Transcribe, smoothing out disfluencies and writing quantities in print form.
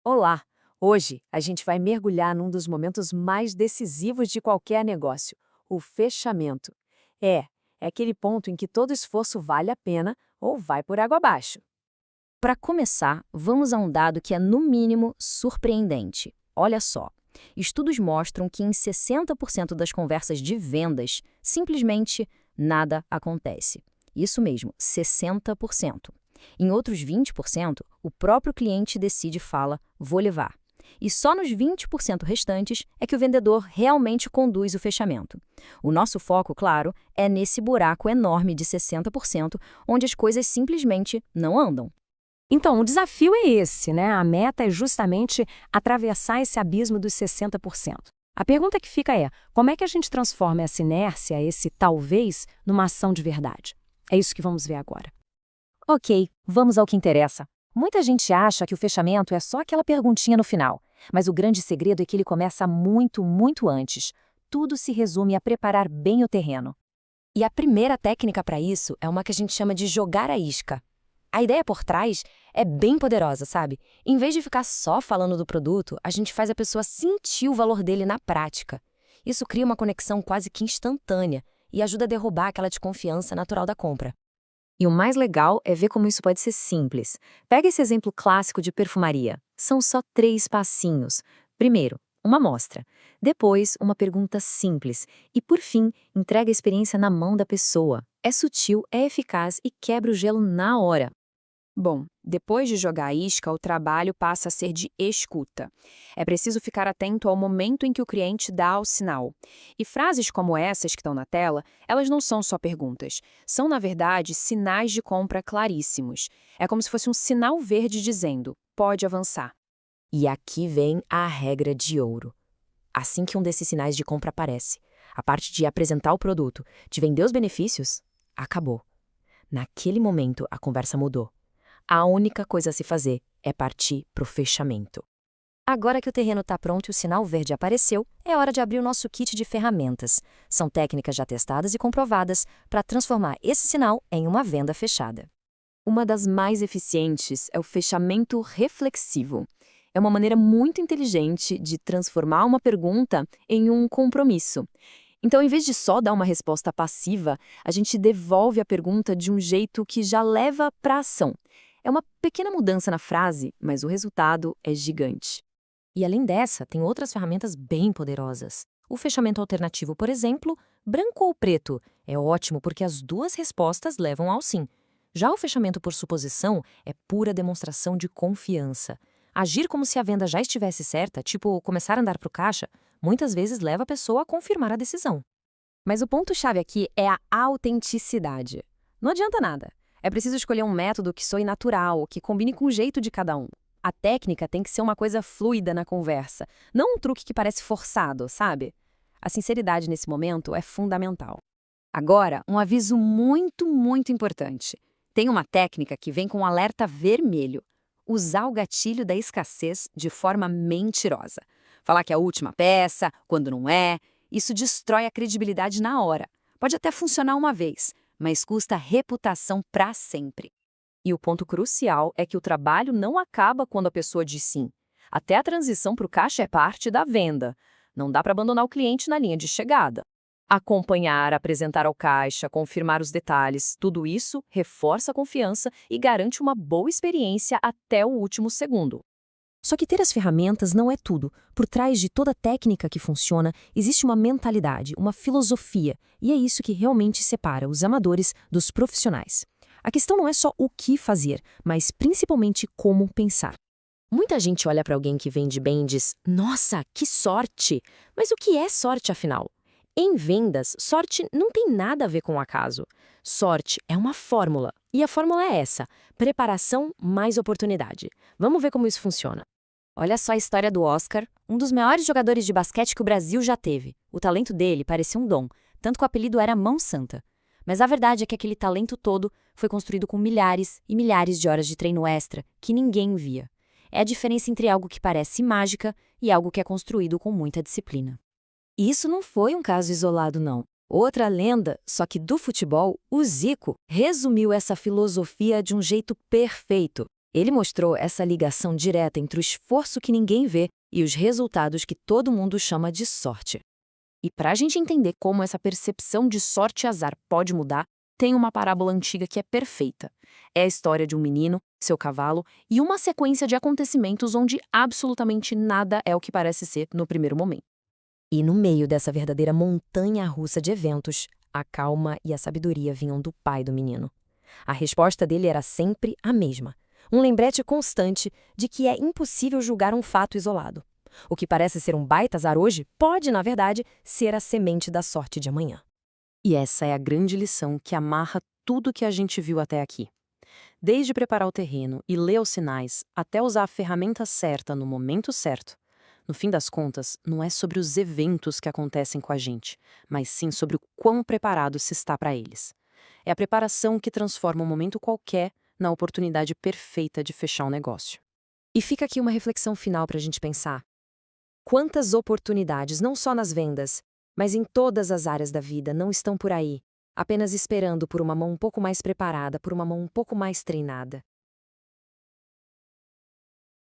Olá! Hoje a gente vai mergulhar num dos momentos mais decisivos de qualquer negócio, o fechamento. É, é aquele ponto em que todo esforço vale a pena ou vai por água abaixo. Para começar, vamos a um dado que é, no mínimo, surpreendente. Olha só. Estudos mostram que em 60% das conversas de vendas, simplesmente nada acontece. Isso mesmo, 60%. Em outros 20%, o próprio cliente decide e fala, vou levar. E só nos 20% restantes é que o vendedor realmente conduz o fechamento. O nosso foco, claro, é nesse buraco enorme de 60%, onde as coisas simplesmente não andam. Então, o desafio é esse, né? A meta é justamente atravessar esse abismo dos 60%. A pergunta que fica é, como é que a gente transforma essa inércia, esse talvez, numa ação de verdade? É isso que vamos ver agora. Ok, vamos ao que interessa. Muita gente acha que o fechamento é só aquela perguntinha no final, mas o grande segredo é que ele começa muito, muito antes. Tudo se resume a preparar bem o terreno. E a primeira técnica para isso é uma que a gente chama de jogar a isca. A ideia por trás é bem poderosa, sabe? Em vez de ficar só falando do produto, a gente faz a pessoa sentir o valor dele na prática. Isso cria uma conexão quase que instantânea e ajuda a derrubar aquela desconfiança natural da compra. E o mais legal é ver como isso pode ser simples. Pega esse exemplo clássico de perfumaria. São só 3 passinhos. Primeiro, uma amostra. Depois, uma pergunta simples. E, por fim, entrega a experiência na mão da pessoa. É sutil, é eficaz e quebra o gelo na hora. Bom, depois de jogar a isca, o trabalho passa a ser de escuta. É preciso ficar atento ao momento em que o cliente dá o sinal. E frases como essas que estão na tela, elas não são só perguntas. São, na verdade, sinais de compra claríssimos. É como se fosse um sinal verde dizendo, pode avançar. E aqui vem a regra de ouro. Assim que um desses sinais de compra aparece, a parte de apresentar o produto, de vender os benefícios, acabou. Naquele momento, a conversa mudou. A única coisa a se fazer é partir para o fechamento. Agora que o terreno está pronto e o sinal verde apareceu, é hora de abrir o nosso kit de ferramentas. São técnicas já testadas e comprovadas para transformar esse sinal em uma venda fechada. Uma das mais eficientes é o fechamento reflexivo. É uma maneira muito inteligente de transformar uma pergunta em um compromisso. Então, em vez de só dar uma resposta passiva, a gente devolve a pergunta de um jeito que já leva para a ação. É uma pequena mudança na frase, mas o resultado é gigante. E além dessa, tem outras ferramentas bem poderosas. O fechamento alternativo, por exemplo, branco ou preto, é ótimo porque as duas respostas levam ao sim. Já o fechamento por suposição é pura demonstração de confiança. Agir como se a venda já estivesse certa, tipo começar a andar para o caixa, muitas vezes leva a pessoa a confirmar a decisão. Mas o ponto-chave aqui é a autenticidade. Não adianta nada. É preciso escolher um método que soe natural, que combine com o jeito de cada um. A técnica tem que ser uma coisa fluida na conversa, não um truque que parece forçado, sabe? A sinceridade nesse momento é fundamental. Agora, um aviso muito, muito importante. Tem uma técnica que vem com um alerta vermelho. Usar o gatilho da escassez de forma mentirosa. Falar que é a última peça, quando não é, isso destrói a credibilidade na hora. Pode até funcionar uma vez, mas custa reputação para sempre. E o ponto crucial é que o trabalho não acaba quando a pessoa diz sim. Até a transição para o caixa é parte da venda. Não dá para abandonar o cliente na linha de chegada. Acompanhar, apresentar ao caixa, confirmar os detalhes, tudo isso reforça a confiança e garante uma boa experiência até o último segundo. Só que ter as ferramentas não é tudo. Por trás de toda técnica que funciona, existe uma mentalidade, uma filosofia, e é isso que realmente separa os amadores dos profissionais. A questão não é só o que fazer, mas principalmente como pensar. Muita gente olha para alguém que vende bem e diz, nossa, que sorte! Mas o que é sorte, afinal? Em vendas, sorte não tem nada a ver com o acaso. Sorte é uma fórmula, e a fórmula é essa, preparação mais oportunidade. Vamos ver como isso funciona. Olha só a história do Oscar, um dos maiores jogadores de basquete que o Brasil já teve. O talento dele parecia um dom, tanto que o apelido era Mão Santa. Mas a verdade é que aquele talento todo foi construído com milhares e milhares de horas de treino extra que ninguém via. É a diferença entre algo que parece mágica e algo que é construído com muita disciplina. E isso não foi um caso isolado, não. Outra lenda, só que do futebol, o Zico, resumiu essa filosofia de um jeito perfeito. Ele mostrou essa ligação direta entre o esforço que ninguém vê e os resultados que todo mundo chama de sorte. E para a gente entender como essa percepção de sorte e azar pode mudar, tem uma parábola antiga que é perfeita. É a história de um menino, seu cavalo e uma sequência de acontecimentos onde absolutamente nada é o que parece ser no primeiro momento. E no meio dessa verdadeira montanha-russa de eventos, a calma e a sabedoria vinham do pai do menino. A resposta dele era sempre a mesma. Um lembrete constante de que é impossível julgar um fato isolado. O que parece ser um baita azar hoje pode, na verdade, ser a semente da sorte de amanhã. E essa é a grande lição que amarra tudo que a gente viu até aqui. Desde preparar o terreno e ler os sinais, até usar a ferramenta certa no momento certo. No fim das contas, não é sobre os eventos que acontecem com a gente, mas sim sobre o quão preparado se está para eles. É a preparação que transforma um momento qualquer na oportunidade perfeita de fechar um negócio. E fica aqui uma reflexão final para a gente pensar. Quantas oportunidades, não só nas vendas, mas em todas as áreas da vida, não estão por aí, apenas esperando por uma mão um pouco mais preparada, por uma mão um pouco mais treinada?